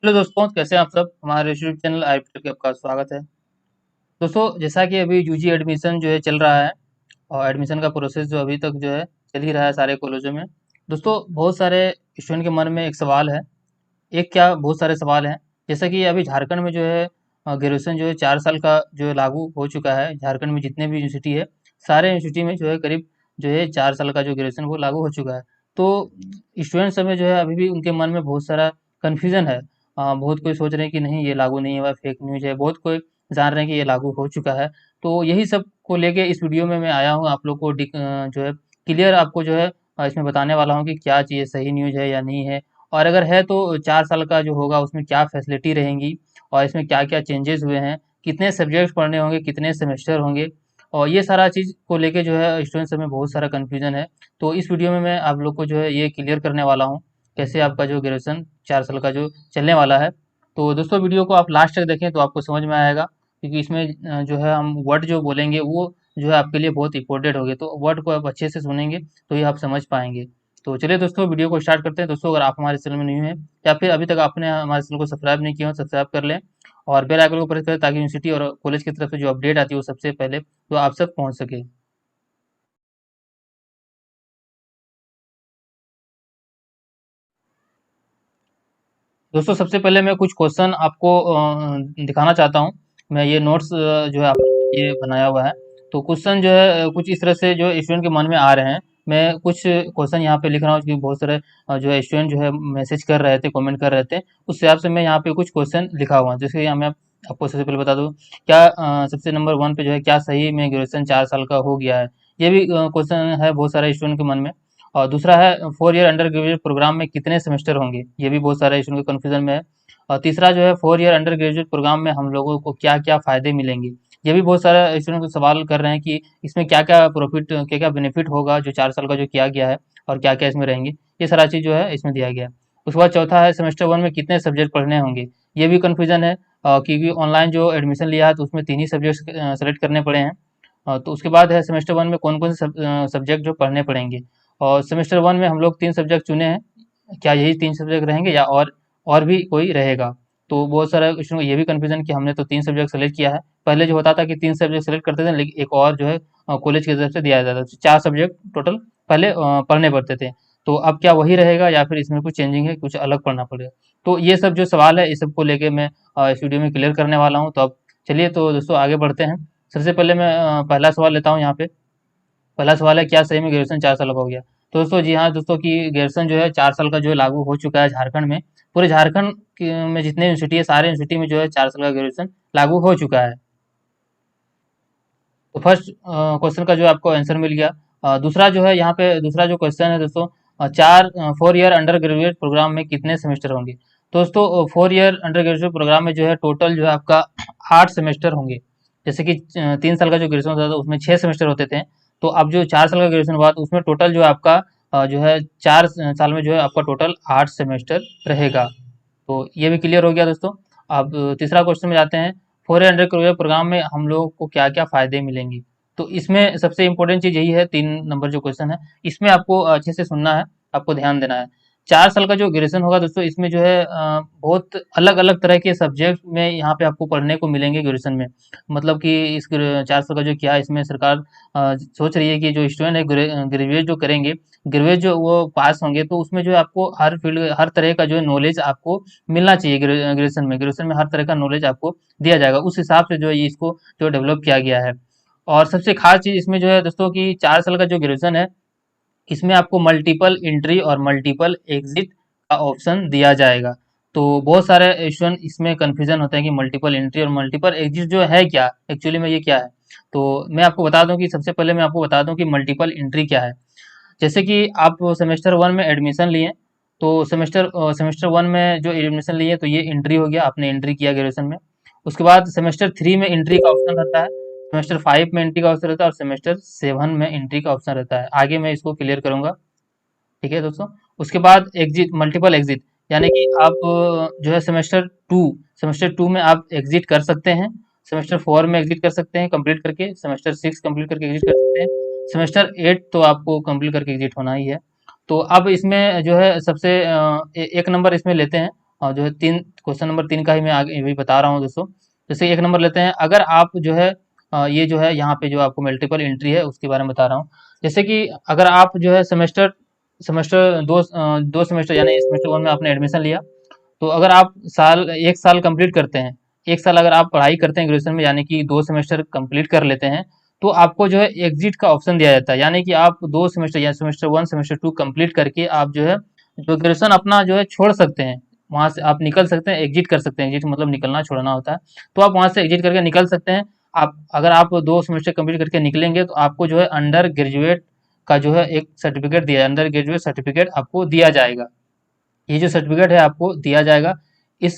Hello दोस्तों, कैसे हैं आप सब। हमारे यूट्यूब चैनल आईपीएल के आपका स्वागत है। दोस्तों, जैसा कि अभी यूजी एडमिशन जो है चल रहा है और एडमिशन का प्रोसेस जो अभी तक जो है चल ही रहा है सारे कॉलेजों में। दोस्तों, बहुत सारे स्टूडेंट के मन में एक सवाल है, एक क्या बहुत सारे सवाल हैं। जैसा कि अभी झारखंड में जो है ग्रेजुएशन जो है 4 साल का जो है लागू हो चुका है। झारखंड में जितने भी यूनिवर्सिटी है, सारे यूनिवर्सिटी में जो है करीब जो है 4 साल का जो ग्रेजुएशन वो लागू हो चुका है। तो स्टूडेंट्स में जो है अभी भी उनके मन में बहुत सारा कन्फ्यूजन है। बहुत कोई सोच रहे हैं कि नहीं ये लागू नहीं हुआ, फेक न्यूज है। बहुत कोई जान रहे हैं कि ये लागू हो चुका है। तो यही सब को लेके इस वीडियो में मैं आया हूँ आप लोग को जो है क्लियर आपको जो है इसमें बताने वाला हूँ कि क्या चीज़ सही न्यूज है या नहीं है। और अगर है तो 4 साल का जो होगा उसमें क्या फैसिलिटी रहेंगी और इसमें क्या-क्या चेंजेस हुए हैं, कितने सब्जेक्ट्स पढ़ने होंगे, कितने सेमेस्टर होंगे और ये सारा चीज़ को लेके जो है स्टूडेंट्स में बहुत सारा कन्फ्यूजन है। तो इस वीडियो में मैं आप लोग को जो है ये क्लियर करने वाला हूँ, कैसे आपका जो ग्रेजुएशन 4 साल का जो चलने वाला है। तो दोस्तों, वीडियो को आप लास्ट तक देखें तो आपको समझ में आएगा, क्योंकि इसमें जो है हम वर्ड जो बोलेंगे वो जो है आपके लिए बहुत इंपॉर्टेंट होंगे। तो वर्ड को आप अच्छे से सुनेंगे तो ये आप समझ पाएँगे। तो चलिए दोस्तों, वीडियो को स्टार्ट करते हैं। दोस्तों, अगर आप हमारे चैनल में न्यू हैं या फिर अभी तक आपने हमारे चैनल को सब्सक्राइब नहीं किया हो, सब्सक्राइब कर लें और बेल आइकन को प्रेस करें ताकि यूनिवर्सिटी और कॉलेज की तरफ से जो अपडेट आती है वो सबसे पहले तो आप तक पहुंच सके। दोस्तों, सबसे पहले मैं कुछ क्वेश्चन आपको दिखाना चाहता हूँ। मैं ये नोट्स जो है आप ये बनाया हुआ है। तो क्वेश्चन जो है कुछ इस तरह से जो स्टूडेंट के मन में आ रहे हैं। मैं कुछ क्वेश्चन यहाँ पे लिख रहा हूँ क्योंकि बहुत सारे जो है स्टूडेंट जो है मैसेज कर रहे थे, कमेंट कर रहे थे। उस हिसाब से मैं यहाँ पे कुछ क्वेश्चन लिखा हुआ है। जैसे यहाँ मैं आपको सबसे पहले बता दूँ, क्या सबसे नंबर 1 पे जो है क्या सही में ग्रेजुएशन 4 साल का हो गया है। ये भी क्वेश्चन है बहुत सारे स्टूडेंट के मन में। और दूसरा है 4 ईयर अंडर ग्रेजुएट प्रोग्राम में कितने सेमेस्टर होंगे, ये भी बहुत सारे स्टूडेंट के कन्फ्यूजन में है। और तीसरा जो है 4 ईयर अंडर ग्रेजुएट प्रोग्राम में हम लोगों को क्या क्या फ़ायदे मिलेंगे। ये भी बहुत सारा स्टूडेंट को सवाल कर रहे हैं कि इसमें क्या क्या प्रॉफिट, क्या क्या बेनिफिट होगा जो 4 साल का जो किया गया है और क्या क्या इसमें रहेंगे। ये सारा चीज़ जो है इसमें दिया गया है। उसके बाद चौथा है सेमेस्टर 1 में कितने सब्जेक्ट पढ़ने होंगे। ये भी कन्फ्यूजन है, क्योंकि ऑनलाइन जो एडमिशन लिया है तो उसमें 3 ही सब्जेक्ट सेलेक्ट करने पड़े हैं। तो उसके बाद है सेमेस्टर 1 में कौन कौन से सब्जेक्ट जो पढ़ने पड़ेंगे। और सेमेस्टर 1 में हम लोग 3 सब्जेक्ट चुने हैं, क्या यही 3 सब्जेक्ट रहेंगे या और भी कोई रहेगा। तो बहुत सारा स्टूडेंट को ये भी कन्फ्यूजन कि हमने तो 3 सब्जेक्ट सेलेक्ट किया है। पहले जो होता था कि 3 सब्जेक्ट सेलेक्ट करते थे, लेकिन एक और जो है कॉलेज की तरफ से दिया जाता था। 4 सब्जेक्ट टोटल पहले पढ़ने पड़ते थे। तो अब क्या वही रहेगा या फिर इसमें कुछ चेंजिंग है, कुछ अलग पढ़ना पड़ेगा। तो ये सब जो सवाल है, इस सब को लेके मैं इस वीडियो में क्लियर करने वाला हूँ। तो अब चलिए तो दोस्तों आगे बढ़ते हैं। सबसे पहले मैं पहला सवाल लेता हूँ यहाँ पे। पहला सवाल है, क्या सही में ग्रेजुएशन 4 साल का हो गया। तो दोस्तों, जी हाँ दोस्तों, कि ग्रेजुएशन जो है 4 साल का जो है लागू हो चुका है झारखंड में। पूरे झारखंड में जितने यूनिवर्सिटी है, सारे यूनिवर्सिटी में जो है 4 साल का ग्रेजुएशन लागू हो चुका है। तो फर्स्ट क्वेश्चन का जो आपको आंसर मिल गया। दूसरा जो है यहाँ पे दूसरा जो क्वेश्चन है दोस्तों, 4 ईयर अंडर ग्रेजुएट प्रोग्राम में कितने सेमेस्टर होंगे। तो दोस्तों, 4 ईयर अंडर ग्रेजुएट प्रोग्राम में जो है टोटल जो है आपका 8 सेमेस्टर होंगे। जैसे कि 3 साल का जो ग्रेजुएशन होता था उसमें 6 सेमेस्टर होते थे। तो अब जो 4 साल का ग्रेजुएशन हुआ तो उसमें टोटल जो है आपका जो है 4 साल में जो है आपका टोटल 8 सेमेस्टर रहेगा। तो ये भी क्लियर हो गया दोस्तों। अब तीसरा क्वेश्चन में जाते हैं। 400 करोड़ प्रोग्राम में हम लोगों को क्या क्या फायदे मिलेंगे। तो इसमें सबसे इंपॉर्टेंट चीज यही है, 3 नंबर जो क्वेश्चन है इसमें आपको अच्छे से सुनना है, आपको ध्यान देना है। 4 साल का जो ग्रेजुएशन होगा दोस्तों, इसमें जो है बहुत अलग अलग तरह के सब्जेक्ट में यहाँ पे आपको पढ़ने को मिलेंगे ग्रेजुएशन में। मतलब कि इस 4 साल का जो किया है इसमें सरकार सोच रही है कि जो स्टूडेंट है ग्रेजुएट जो करेंगे, ग्रेजुएट जो वो पास होंगे तो उसमें जो है आपको हर फील्ड हर तरह का जो है नॉलेज आपको मिलना चाहिए। ग्रेजुएशन में हर तरह का नॉलेज आपको दिया जाएगा। उस हिसाब से जो है ये इसको जो डेवलप किया गया है। और सबसे खास चीज़ इसमें जो है दोस्तों कि 4 साल का जो ग्रेजुएशन है, इसमें आपको मल्टीपल एंट्री और मल्टीपल एग्जिट का ऑप्शन दिया जाएगा। तो बहुत सारे स्टूडेंट इसमें कन्फ्यूजन होता है कि मल्टीपल एंट्री और मल्टीपल एग्जिट जो है क्या, एक्चुअली में ये क्या है। तो मैं आपको बता दूं कि सबसे पहले मैं आपको बता दूं कि मल्टीपल एंट्री क्या है। जैसे कि आप सेमेस्टर 1 में एडमिशन लिए, तो सेमेस्टर 1 में जो एडमिशन लिए तो ये एंट्री हो गया, आपने एंट्री किया ग्रेजुएशन में। उसके बाद सेमेस्टर 3 में एंट्री का ऑप्शन रहता है, सेमेस्टर 5 में एंट्री का ऑप्शन रहता है और सेमेस्टर 7 में एंट्री का ऑप्शन रहता है। आगे मैं इसको क्लियर करूंगा। ठीक है दोस्तों। उसके बाद एग्जिट, मल्टीपल एग्जिट, यानी कि आप जो है सेमेस्टर 2 में आप एग्जिट कर सकते हैं। सेमेस्टर 4 में एग्जिट कर सकते हैं कंप्लीट करके, सेमेस्टर 6 कंप्लीट करके एग्जिट कर सकते हैं। सेमेस्टर 8 तो आपको कंप्लीट करके एग्जिट होना ही है। तो अब इसमें जो है सबसे एक नंबर इसमें लेते हैं। जो है तीन क्वेश्चन नंबर 3 का ही मैं आगे भी बता रहा हूँ दोस्तों। जैसे 1 नंबर लेते हैं, अगर आप जो है ये जो है यहाँ पे जो आपको मल्टीपल एंट्री है उसके बारे में बता रहा हूँ। जैसे कि अगर आप जो है सेमेस्टर सेमेस्टर 2 सेमेस्टर यानी सेमेस्टर 1 में आपने एडमिशन लिया, तो अगर आप 1 साल कंप्लीट करते हैं, 1 साल अगर आप पढ़ाई करते हैं ग्रेजुएशन में, यानी कि 2 सेमेस्टर कंप्लीट कर लेते हैं, तो आपको जो है एग्जिट का ऑप्शन दिया जाता है। यानी कि आप 2 सेमेस्टर या सेमेस्टर 1 सेमेस्टर 2 कंप्लीट करके आप जो है जो ग्रेजुएशन अपना जो है छोड़ सकते हैं, वहाँ से आप निकल सकते हैं, एग्जिट कर सकते हैं। एग्जिट मतलब निकलना, छोड़ना होता है। तो आप वहाँ से एग्जिट करके निकल सकते हैं। आप अगर आप 2 सेमेस्टर कंप्लीट करके निकलेंगे तो आपको जो है अंडर ग्रेजुएट का जो है एक सर्टिफिकेट दिया, अंडर ग्रेजुएट सर्टिफिकेट आपको दिया जाएगा। ये जो सर्टिफिकेट है आपको दिया जाएगा। इस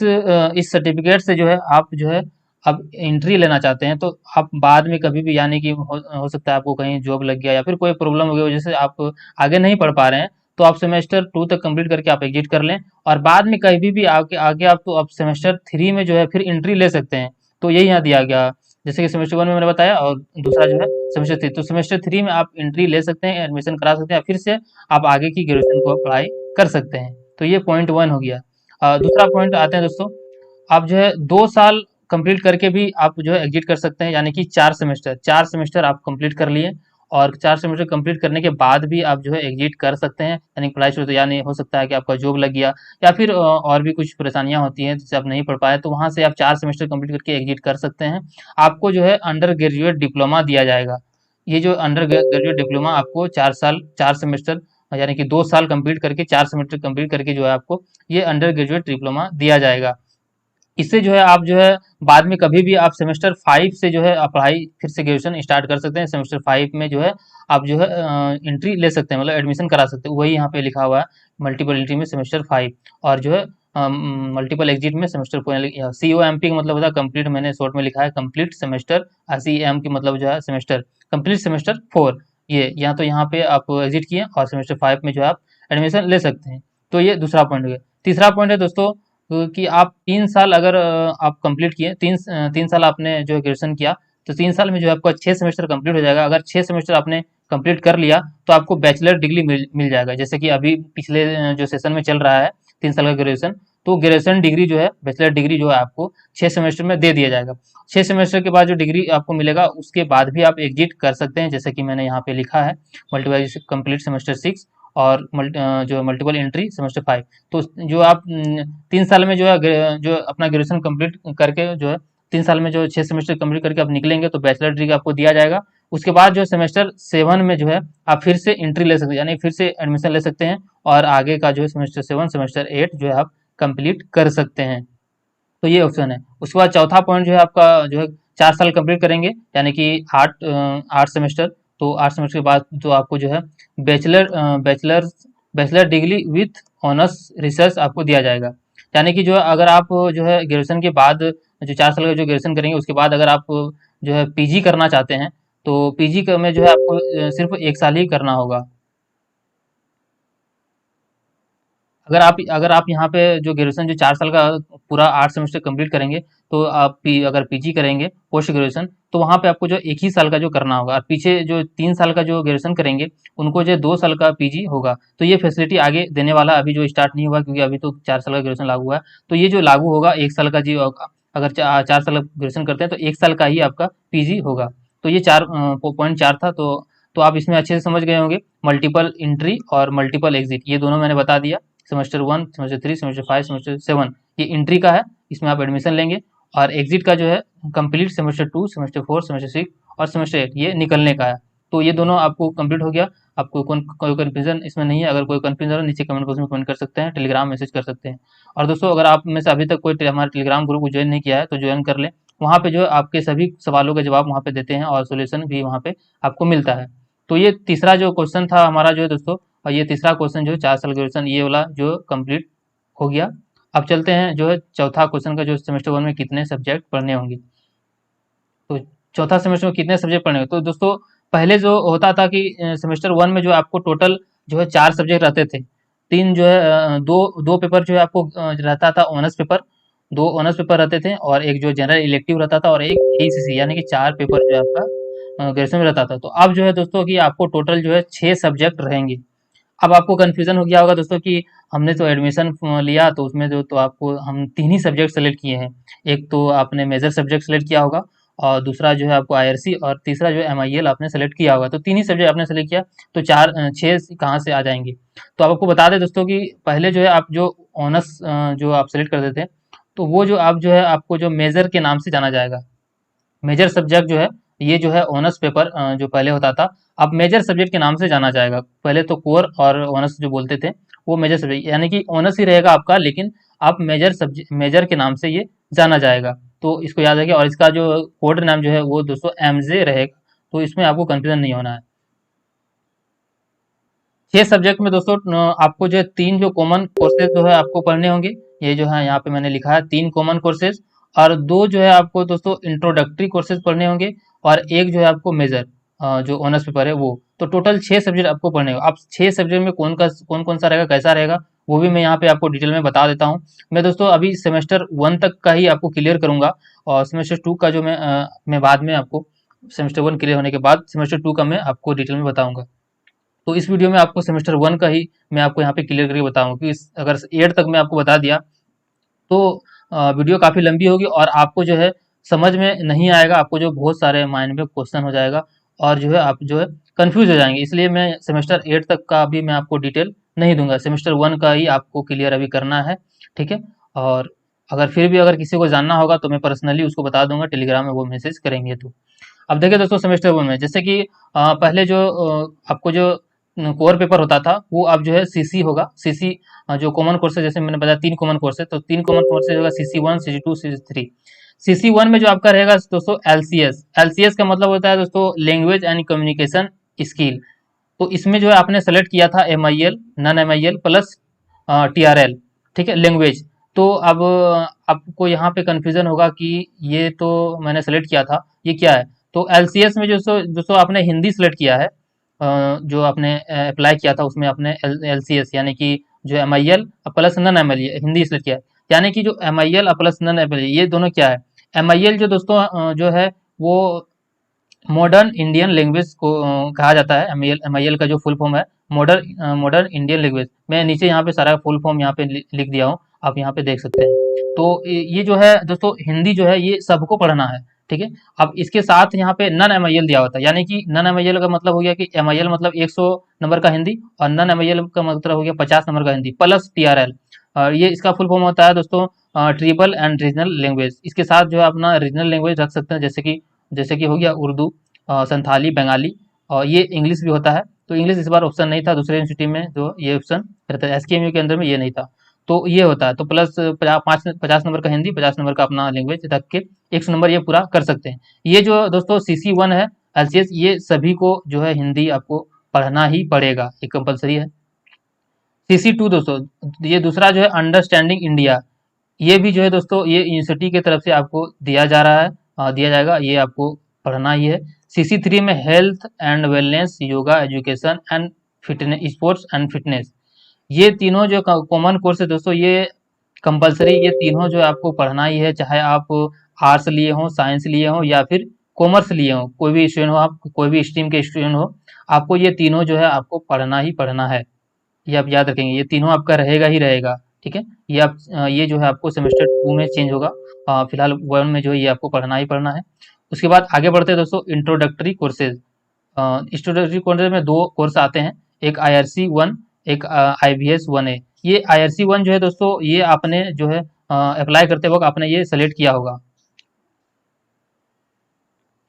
सर्टिफिकेट से जो है आप जो है अब एंट्री लेना चाहते हैं, तो आप बाद में कभी भी, यानी कि हो सकता है आपको कहीं जॉब लग गया या फिर कोई प्रॉब्लम हो गई वजह से आप आगे नहीं पढ़ पा रहे हैं, तो आप सेमेस्टर 2 तक कंप्लीट करके आप एग्जिट कर लें, और बाद में कभी भी आगे आगे आप तो आप सेमेस्टर 3 में जो है फिर एंट्री ले सकते हैं। तो यही यहाँ दिया गया, जैसे कि सेमेस्टर 1 में मैंने बताया, और दूसरा जो है सेमेस्टर 3, तो सेमेस्टर 3 में आप एंट्री ले सकते हैं, एडमिशन करा सकते हैं, फिर से आप आगे की ग्रेजुएशन को पढ़ाई कर सकते हैं। तो ये पॉइंट 1 हो गया। दूसरा पॉइंट आते हैं दोस्तों, आप जो है 2 साल कंप्लीट करके भी आप जो है एग्जिट कर सकते हैं, यानी कि 4 सेमेस्टर आप कंप्लीट कर लिए, और 4 सेमेस्टर कंप्लीट करने के बाद भी आप जो है एग्जिट कर सकते हैं, यानी पढ़ाई शुरू, यानी हो सकता है कि आपका जॉब लग गया या फिर और भी कुछ परेशानियां होती हैं जिससे आप नहीं पढ़ पाए, तो वहां से आप 4 सेमेस्टर कंप्लीट करके एग्जिट कर सकते हैं। आपको जो है अंडर ग्रेजुएट डिप्लोमा दिया जाएगा। ये जो अंडर ग्रेजुएट डिप्लोमा आपको 4 साल 4 सेमेस्टर, यानी कि 2 साल कंप्लीट करके 4 सेमेस्टर कंप्लीट करके जो है आपको ये अंडर ग्रेजुएट डिप्लोमा दिया जाएगा। इससे जो है आप जो है बाद में कभी भी आप सेमेस्टर 5 से जो है आप पढ़ाई फिर से ग्रेजुएशन स्टार्ट कर सकते हैं। सेमेस्टर 5 में जो है आप जो है एंट्री ले सकते हैं, मतलब एडमिशन करा सकते हैं। वही यहाँ पे लिखा हुआ है, मल्टीपल एंट्री में सेमेस्टर 5, और जो है मल्टीपल एग्जिट में सेमेस्टर 4। COMP का मतलब होता है कंप्लीट, मैंने शॉर्ट में लिखा है कंप्लीट सेमेस्टर। CM की मतलब जो है सेमेस्टर, कंप्लीट सेमेस्टर 4। ये या तो यहाँ पे आप एग्जिट किए और सेमेस्टर 5 में जो है आप एडमिशन ले सकते हैं। तो ये दूसरा पॉइंट हो गया। तीसरा पॉइंट है दोस्तों, कि आप 3 साल अगर आप कंप्लीट किए, 3 साल आपने जो है ग्रेजुएशन किया, तो 3 साल में जो है आपका 6 सेमेस्टर कंप्लीट हो जाएगा। अगर 6 सेमेस्टर आपने कंप्लीट कर लिया तो आपको बैचलर डिग्री मिल जाएगा। जैसे कि अभी पिछले जो सेशन में चल रहा है 3 साल का ग्रेजुएशन, तो ग्रेजुएशन डिग्री जो है, बैचलर डिग्री जो है आपको 6 सेमेस्टर में दे दिया जाएगा। 6 सेमेस्टर के बाद जो डिग्री आपको मिलेगा उसके बाद भी आप एग्जिट कर सकते हैं, जैसे कि मैंने यहाँ पे लिखा है मल्टीपल कंप्लीट सेमेस्टर 6 और जो मल्टीपल एंट्री सेमेस्टर 5। तो जो आप 3 साल में जो है जो अपना ग्रेजुएशन कंप्लीट करके जो है 3 साल में जो 6 सेमेस्टर कंप्लीट करके आप निकलेंगे तो बैचलर डिग्री आपको दिया जाएगा। उसके बाद जो सेमेस्टर 7 में जो है आप फिर से एंट्री ले सकते हैं, यानी फिर से एडमिशन ले सकते हैं, और आगे का जो है सेमेस्टर 7 सेमेस्टर 8 जो है आप कंप्लीट कर सकते हैं। तो ये ऑप्शन है। उसके बाद चौथा पॉइंट जो है आपका जो है 4 साल कंप्लीट करेंगे, यानी कि 8 सेमेस्टर। तो 8 सेमेस्टर के बाद तो आपको जो है bachelor bachelor bachelor degree with honours research आपको दिया जाएगा। यानी कि जो है अगर आप जो है ग्रेजुएशन के बाद जो 4 साल का जो ग्रेजुएशन करेंगे उसके बाद अगर आप जो है पीजी करना चाहते हैं, तो पीजी में जो है आपको सिर्फ 1 साल ही करना होगा। अगर आप यहाँ पे जो ग्रेजुएशन जो 4 साल का पूरा 8 सेमेस्टर कंप्लीट करेंगे, तो आप अगर पीजी करेंगे पोस्ट ग्रेजुएशन, तो वहाँ पे आपको जो 1 ही साल का जो करना होगा, और पीछे जो 3 साल का जो ग्रेजुएशन करेंगे उनको जो 2 साल का पीजी होगा। तो ये फैसिलिटी आगे देने वाला, अभी जो स्टार्ट नहीं हुआ क्योंकि अभी तो 4 साल का ग्रेजुएशन लागू हुआ है। तो ये जो लागू होगा 1 साल का जी, अगर 4 साल का ग्रेजुएशन करते हैं तो 1 साल का ही आपका पीजी होगा। तो ये 4 था। तो आप इसमें अच्छे से समझ गए होंगे। मल्टीपल एंट्री और मल्टीपल एग्जिट ये दोनों मैंने बता दिया। सेमेस्टर 1 सेमेस्टर 3 सेमेस्टर 5 सेमेस्टर 7 ये एंट्री का है, इसमें आप एडमिशन लेंगे, और एग्जिट का जो है कंप्लीट सेमेस्टर 2 सेमेस्टर 4 सेमेस्टर 6 और सेमेस्टर 8 ये निकलने का है। तो ये दोनों आपको कंप्लीट हो गया। आपको कोई कन्फ्यूजन इसमें नहीं है। अगर कोई कन्फ्यूजन हो नीचे कमेंट बॉक्स में कमेंट कर सकते हैं, टेलीग्राम मैसेज कर सकते हैं। और दोस्तों अगर आप में से अभी तक कोई हमारे टेलीग्राम ग्रुप को ज्वाइन नहीं किया है तो ज्वाइन कर लें। वहाँ पे जो है आपके सभी सवालों के जवाब वहाँ पे देते हैं, और सोल्यूशन भी वहाँ पे आपको मिलता है। तो ये तीसरा जो क्वेश्चन था हमारा जो है दोस्तों, और ये तीसरा क्वेश्चन जो है 4 साल ग्रेजुएशन ये वाला जो कंप्लीट हो गया। अब चलते हैं जो है चौथा क्वेश्चन का, जो सेमेस्टर 1 में कितने सब्जेक्ट पढ़ने होंगे। तो चौथा सेमेस्टर में कितने सब्जेक्ट पढ़ने होंगे, तो दोस्तों पहले जो होता था कि सेमेस्टर 1 में जो आपको टोटल जो है 4 सब्जेक्ट रहते थे। 3 जो है दो पेपर जो है आपको रहता था ऑनर्स पेपर, 2 ऑनर्स पेपर रहते थे, और एक जो जनरल इलेक्टिव रहता था, और एक ACC, यानी कि 4 पेपर जो है आपका ग्रेजुएशन में रहता था। तो अब जो है दोस्तों कि आपको टोटल जो है 6 सब्जेक्ट रहेंगे। अब आपको कन्फ्यूजन हो गया होगा दोस्तों कि हमने तो एडमिशन लिया तो उसमें जो तो आपको हम 3 ही सब्जेक्ट सेलेक्ट किए हैं। एक तो आपने मेजर सब्जेक्ट सेलेक्ट किया होगा और दूसरा जो है आपको आईआरसी और तीसरा जो है एमआईएल आपने सेलेक्ट किया होगा। तो 3 ही सब्जेक्ट आपने सेलेक्ट किया तो 6 कहाँ से आ जाएँगे? तो आपको बता दें दोस्तों कि पहले जो है आप जो ऑनर्स जो आप सेलेक्ट करते थे, तो वो जो आप जो है आपको जो मेजर के नाम से जाना जाएगा। मेजर सब्जेक्ट जो है ये जो है ऑनर्स पेपर जो पहले होता था, अब मेजर सब्जेक्ट के नाम से जाना जाएगा। पहले तो कोर और ऑनर्स जो बोलते थे वो मेजर सब्जेक्ट, यानी कि ऑनर्स ही रहेगा आपका, लेकिन आप मेजर सब्जेक्ट मेजर के नाम से ये जाना जाएगा। तो इसको याद रखिए और इसका जो कोड नाम जो है वो दोस्तों एमजे रहेगा। तो इसमें आपको कंफ्यूजन नहीं होना है। 6 सब्जेक्ट में दोस्तों आपको जो है 3 जो कॉमन कोर्सेज जो है आपको पढ़ने होंगे। ये जो है यहाँ पे मैंने लिखा है 3 कॉमन कोर्सेज और 2 जो है आपको दोस्तों इंट्रोडक्टरी कोर्सेज पढ़ने होंगे और एक जो है आपको मेजर जो ऑनर्स पेपर है वो। तो टोटल 6 सब्जेक्ट आपको पढ़ने होंगे। अब 6 सब्जेक्ट में कौन कौन सा रहेगा, कैसा रहेगा, वो भी मैं यहाँ पे आपको डिटेल में बता देता हूँ। मैं दोस्तों अभी सेमेस्टर 1 तक का ही आपको क्लियर करूंगा और सेमेस्टर 2 का जो मैं बाद में आपको सेमेस्टर 1 क्लियर होने के बाद सेमेस्टर 2 का मैं आपको डिटेल में बताऊंगा। तो इस वीडियो में आपको सेमेस्टर 1 का ही मैं आपको यहाँ पे क्लियर करके बताऊंगा कि अगर 8 तक मैं आपको बता दिया तो वीडियो काफ़ी लंबी होगी और आपको जो है समझ में नहीं आएगा, आपको जो बहुत सारे माइंड में क्वेश्चन हो जाएगा और जो है आप जो है कंफ्यूज हो जाएंगे। इसलिए मैं सेमेस्टर 8 तक का अभी मैं आपको डिटेल नहीं दूंगा, सेमेस्टर 1 का ही आपको क्लियर अभी करना है, ठीक है। और अगर फिर भी अगर किसी को जानना होगा तो मैं पर्सनली उसको बता दूंगा, टेलीग्राम में वो मैसेज करेंगे तो। अब देखिए दोस्तों सेमेस्टर 1 में जैसे कि पहले जो आपको जो कोर पेपर होता था वो अब जो है सीसी होगा। सीसी जो कॉमन कोर्सेज जैसे मैंने बताया 3 कॉमन कोर्सेज, तो 3 कॉमन कोर्सेज होगा CC1, CC2, CC3। CC1 में जो आपका रहेगा दोस्तों LCS। LCS का मतलब होता है दोस्तों लैंग्वेज एंड कम्युनिकेशन स्किल। तो इसमें जो है आपने सेलेक्ट किया था MIL, non MIL plus TRL, ठीक है, लैंग्वेज। तो अब आपको यहाँ पे कंफ्यूजन होगा कि ये तो मैंने सेलेक्ट किया था, ये क्या है? तो LCS में जो दोस्तों आपने हिंदी सेलेक्ट किया है, जो आपने अप्लाई किया था उसमें आपने LCS यानी कि जो MIL plus non MIL Hindi select किया है। यानी कि जो MIL प्लस नॉन MIL ये दोनों क्या है? MIL जो दोस्तों जो है वो मॉडर्न इंडियन लैंग्वेज को कहा जाता है। MIL का जो फुल फॉर्म है मॉडर्न इंडियन लैंग्वेज। मैं नीचे यहाँ पे सारा फुल फॉर्म यहाँ पे लिख दिया हूँ, आप यहाँ पे देख सकते हैं। तो ये जो है दोस्तों हिंदी जो है ये सबको पढ़ना है, ठीक है। अब इसके साथ यहाँ पे नॉन MIL दिया होता है, यानी कि नॉन MIL का मतलब हो गया कि MIL मतलब 100 नंबर का हिंदी और नॉन MIL का मतलब हो गया 50 नंबर का हिंदी प्लस TRL। और ये इसका फुल फॉर्म होता है दोस्तों ट्रिबल एंड रीजनल लैंग्वेज। इसके साथ जो है अपना रीजनल लैंग्वेज रख सकते हैं, जैसे कि हो गया उर्दू, संथाली, बंगाली और ये इंग्लिश भी होता है। तो इंग्लिश इस बार ऑप्शन नहीं था, दूसरे यूनिवर्सिटी में जो ये ऑप्शन रहता है, SKMU के अंदर में ये नहीं था। तो ये होता है, तो प्लस 50 नंबर का हिंदी, 50 नंबर का अपना लैंग्वेज रख के 100 नंबर ये पूरा कर सकते हैं। ये जो दोस्तों CC1 है LCS, ये सभी को जो है हिंदी आपको पढ़ना ही पड़ेगा, ये कंपलसरी है। CC2 दोस्तों ये दूसरा जो है अंडरस्टैंडिंग इंडिया, ये भी जो है दोस्तों ये यूनिवर्सिटी की तरफ से आपको दिया जा रहा है, दिया जाएगा, ये आपको पढ़ना ही है। CC3 में health and wellness, yoga, education and fitness, sports and fitness, ये तीनों जो कॉमन कोर्स है दोस्तों ये कंपलसरी, ये तीनों जो है आपको पढ़ना ही है, चाहे आप आर्ट्स लिए हों, साइंस लिए हों या फिर कॉमर्स लिए हों, कोई भी स्टूडेंट हो, आप कोई भी स्ट्रीम के स्टूडेंट हो, आपको ये तीनों जो है आपको पढ़ना ही पढ़ना है। ये आप याद रखेंगे, ये तीनों आपका रहेगा ही रहेगा, ठीक है। ये जो है आपको सेमेस्टर 2 में चेंज होगा, फिलहाल 1 में जो है ये आपको पढ़ना ही पढ़ना है। उसके बाद आगे बढ़ते हैं दोस्तों इंट्रोडक्टरी कोर्सेज। इंट्रोडक्टरी कोर्सेज में 2 कोर्स आते हैं, एक IRC 1, एक IBS 1A। ये IRC 1 जो है दोस्तों ये आपने जो है अप्लाई करते वक्त आपने ये सेलेक्ट किया होगा।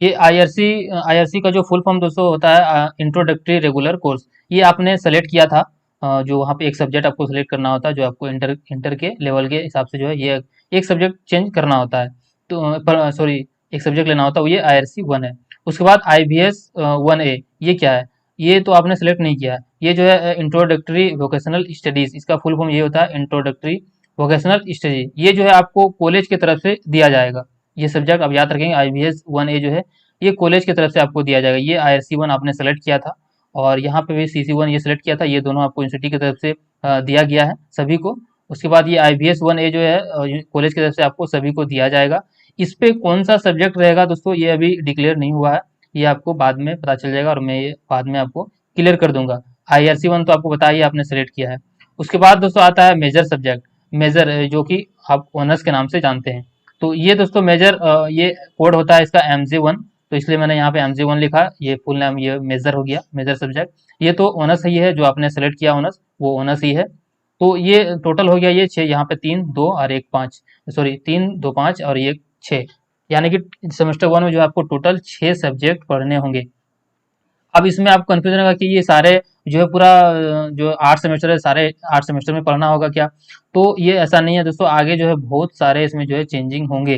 ये IRC का जो फुल फॉर्म दोस्तों होता है इंट्रोडक्टरी रेगुलर कोर्स, ये आपने सेलेक्ट किया था। जो वहाँ पे एक सब्जेक्ट आपको सेलेक्ट करना होता है, जो आपको इंटर के लेवल के हिसाब से जो है ये एक सब्जेक्ट चेंज करना होता है, तो सॉरी एक सब्जेक्ट लेना होता है, वो ये IRC 1 है। उसके बाद IBS 1A, ये क्या है? ये तो आपने सेलेक्ट नहीं किया है। ये जो है इंट्रोडक्टरी वोकेशनल स्टडीज, इसका फुल फॉर्म ये होता है इंट्रोडक्टरी वोकेशनल स्टडीज। ये जो है आपको कॉलेज की तरफ से दिया जाएगा। ये सब्जेक्ट आप याद रखेंगे, IBS 1A जो है ये कॉलेज की तरफ से आपको दिया जाएगा। ये IRC 1 आपने सेलेक्ट किया था और यहाँ पे भी CC1 ये सेलेक्ट किया था, ये दोनों आपको यूनिवर्सिटी की तरफ से दिया गया है सभी को। उसके बाद ये IBS 1A जो है कॉलेज की तरफ से आपको सभी को दिया जाएगा। इस पे कौन सा सब्जेक्ट रहेगा दोस्तों ये अभी डिक्लेयर नहीं हुआ है, ये आपको बाद में पता चल जाएगा और मैं ये बाद में आपको क्लियर कर दूंगा। IRC 1 तो आपको बता ही आपने सेलेक्ट किया है। उसके बाद दोस्तों आता है मेजर सब्जेक्ट, मेजर जो कि आप ऑनर्स के नाम से जानते हैं। तो ये दोस्तों मेजर ये कोड होता है इसका MG1, तो इसलिए मैंने यहाँ पे MG1 लिखा, ये फुल नाम ये मेजर हो गया, मेजर सब्जेक्ट। ये तो ऑनर्स ही है, जो आपने सेलेक्ट किया ऑनर्स वो ऑनर्स ही है। तो ये टोटल हो गया ये 6, यहाँ पे 3 2 और 1 5, सॉरी 3 2 5 और ये 6, यानी कि सेमेस्टर 1 में जो आपको टोटल 6 सब्जेक्ट पढ़ने होंगे। अब इसमें आपको कन्फ्यूजन होगा कि ये सारे जो है पूरा जो 8 सेमेस्टर है सारे 8 सेमेस्टर में पढ़ना होगा क्या? तो ये ऐसा नहीं है दोस्तों, आगे जो है बहुत सारे इसमें जो है चेंजिंग होंगे।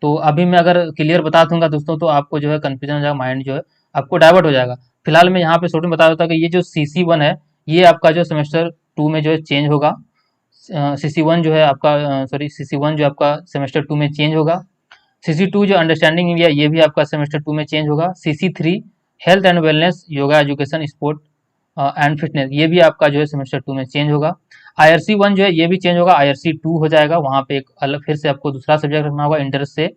तो अभी मैं अगर क्लियर बता दूंगा दोस्तों तो आपको जो है कन्फ्यूजन हो जाएगा, माइंड जो है आपको डाइवर्ट हो जाएगा। फिलहाल मैं यहाँ पे शॉर्ट में बता देता हूँ कि ये जो CC1 है ये आपका जो सेमेस्टर 2 में जो है चेंज होगा। CC1 जो है आपका CC1 जो आपका सेमेस्टर 2 में चेंज होगा। CC2 जो अंडरस्टैंडिंग इंडिया ये भी आपका सेमेस्टर 2 में चेंज होगा। CC3 health and wellness, yoga education, sport and fitness, ये भी आपका जो है सेमेस्टर 2 में चेंज होगा। IRC1 जो है ये भी चेंज होगा, IRC2 हो जाएगा, वहाँ पे एक अलग फिर से आपको दूसरा सब्जेक्ट रखना होगा इंटरेस्ट से।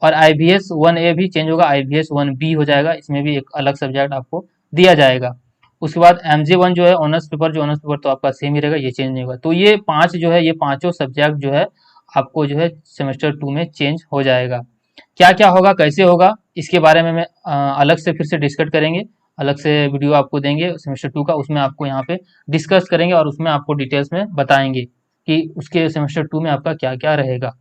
और IBS 1A भी चेंज होगा, IBS 1B हो जाएगा, इसमें भी एक अलग सब्जेक्ट आपको दिया जाएगा। उसके बाद MG1 जो है ऑनर्स पेपर, जो ऑनर्स पेपर तो आपका सेम ही रहेगा, ये चेंज नहीं होगा। तो ये 5 जो है, ये पांचों सब्जेक्ट जो है आपको जो है सेमेस्टर 2 में चेंज हो जाएगा। क्या क्या होगा, कैसे होगा, इसके बारे में मैं अलग से फिर से डिस्कस करेंगे, अलग से वीडियो आपको देंगे सेमेस्टर 2 का, उसमें आपको यहाँ पे डिस्कस करेंगे और उसमें आपको डिटेल्स में बताएंगे कि उसके सेमेस्टर 2 में आपका क्या क्या रहेगा।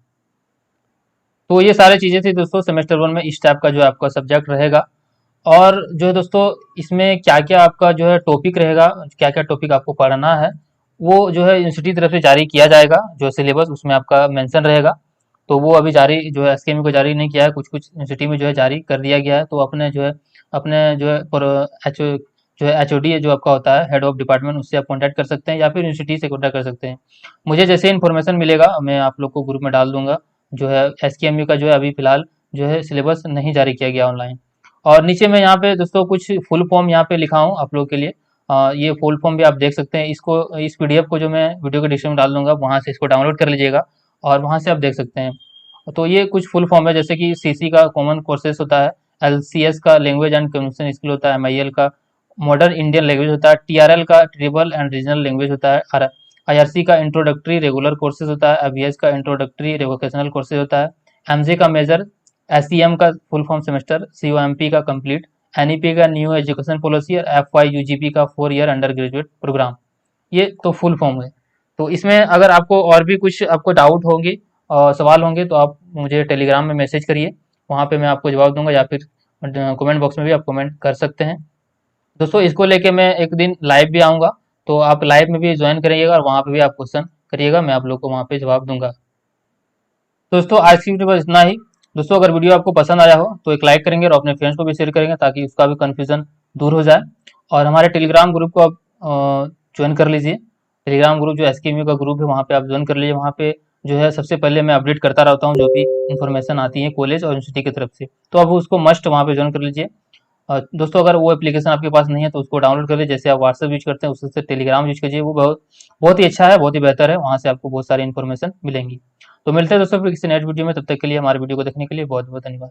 तो ये सारी चीज़ें थी दोस्तों सेमेस्टर 1 में, इस टाइप का जो आपका सब्जेक्ट रहेगा। और जो है दोस्तों इसमें क्या क्या आपका जो है टॉपिक रहेगा, क्या क्या टॉपिक आपको पढ़ना है, वो जो है यूनिवर्सिटी तरफ से जारी किया जाएगा, जो सिलेबस उसमें आपका मेंशन रहेगा। तो वो अभी जारी जो है SKMU को जारी नहीं किया है, कुछ कुछ यूनिवर्सिटी में जो है जारी कर दिया गया है। तो अपने जो है पर जो है HOD जो आपका होता है हेड ऑफ डिपार्टमेंट, उससे आप कॉन्टैक्ट कर सकते हैं या फिर यूनिवर्सिटी से कॉन्टैक्ट कर सकते हैं। मुझे जैसे इन्फॉर्मेशन मिलेगा मैं आप लोग को ग्रुप में डाल दूंगा। जो है SKMU का जो है अभी फिलहाल जो है सिलेबस नहीं जारी किया गया ऑनलाइन। और नीचे में यहाँ पे दोस्तों कुछ फुल फॉर्म यहाँ पे लिखा हूँ आप लोग के लिए, ये फुल फॉर्म भी आप देख सकते हैं। इसको इस PDF को जो मैं वीडियो के डिस्क्रिप्शन में डाल दूंगा, वहाँ से इसको डाउनलोड कर लीजिएगा और वहाँ से आप देख सकते हैं। तो ये कुछ फुल फॉर्म है, जैसे कि CC का कॉमन कोर्सेस होता है, LCS का लैंग्वेज एंड कम्युनिकेशन स्किल होता है, MIL का मॉडर्न इंडियन लैंग्वेज होता है, TRL का ट्रिबल एंड रीजनल लैंग्वेज होता है, IRC का इंट्रोडक्टरी रेगुलर कोर्सेज होता है, IBS का इंट्रोडक्टरी वोकेशनल कोर्सेज होता है, MG का मेजर, SEM का फुल फॉर्म सेमेस्टर, COMP का कंप्लीट, NEP का न्यू एजुकेशन पॉलिसी और FY UGP का 4 ईयर अंडर ग्रेजुएट प्रोग्राम। ये तो फुल फॉर्म है। तो इसमें अगर आपको और भी कुछ आपको डाउट होंगे और सवाल होंगे तो आप मुझे टेलीग्राम में मैसेज करिए, वहाँ पे मैं आपको जवाब दूंगा, या फिर कमेंट बॉक्स में भी आप कमेंट कर सकते हैं। दोस्तों इसको लेके मैं एक दिन लाइव भी आऊँगा, तो आप लाइव में भी ज्वाइन करिएगा और वहाँ पे भी आप क्वेश्चन करिएगा, मैं आप लोग को वहाँ पे जवाब दूंगा। दोस्तों आज की वीडियो बस इतना ही। दोस्तों अगर वीडियो आपको पसंद आया हो तो एक लाइक करेंगे और अपने फ्रेंड्स को भी शेयर करेंगे, ताकि उसका भी कन्फ्यूजन दूर हो जाए। और हमारे टेलीग्राम ग्रुप को आप ज्वाइन कर लीजिए। टेलीग्राम ग्रुप जो SKMU का ग्रुप है, वहाँ पे आप ज्वाइन कर लीजिए। वहाँ पे जो है सबसे पहले मैं अपडेट करता रहता हूँ जो भी इन्फॉर्मेशन आती है कॉलेज और यूनिवर्सिटी की तरफ से, तो आप उसको मस्ट वहाँ पे ज्वाइन कर लीजिए। दोस्तों अगर वो एप्लीकेशन आपके पास नहीं है तो उसको डाउनलोड कर लीजिए, जैसे आप व्हाट्सएप यूज करते हैं उससे टेलीग्राम यूज कीजिए, वो बहुत बहुत ही अच्छा है, बहुत ही बेहतर है, वहाँ से आपको बहुत सारी इन्फॉर्मेशन मिलेंगी। तो मिलते हैं दोस्तों फिर किसी नेक्स्ट वीडियो में, तब तक के लिए हमारे वीडियो को देखने के लिए बहुत बहुत धन्यवाद।